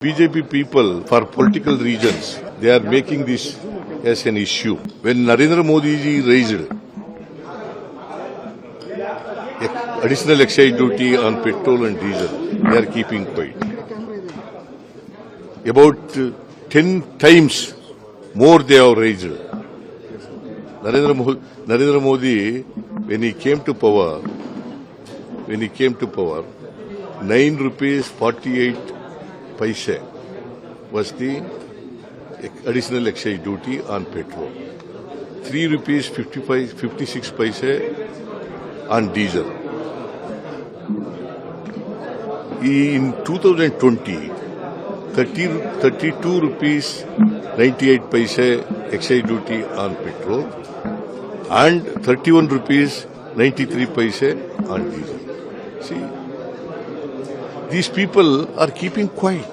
BJP people, for political reasons, they are making this as an issue. When Narendra Modi ji raised additional excise duty on petrol and diesel, they are keeping quiet. About 10 times more they have raised. Narendra Modi, when he came to power, 9 rupees 48 paise was the additional excise duty on petrol. 3 rupees 56 paise on diesel. In 2020, 32 rupees 98 paise excise duty on petrol and 31 rupees 93 paise on diesel. See, these people are keeping quiet.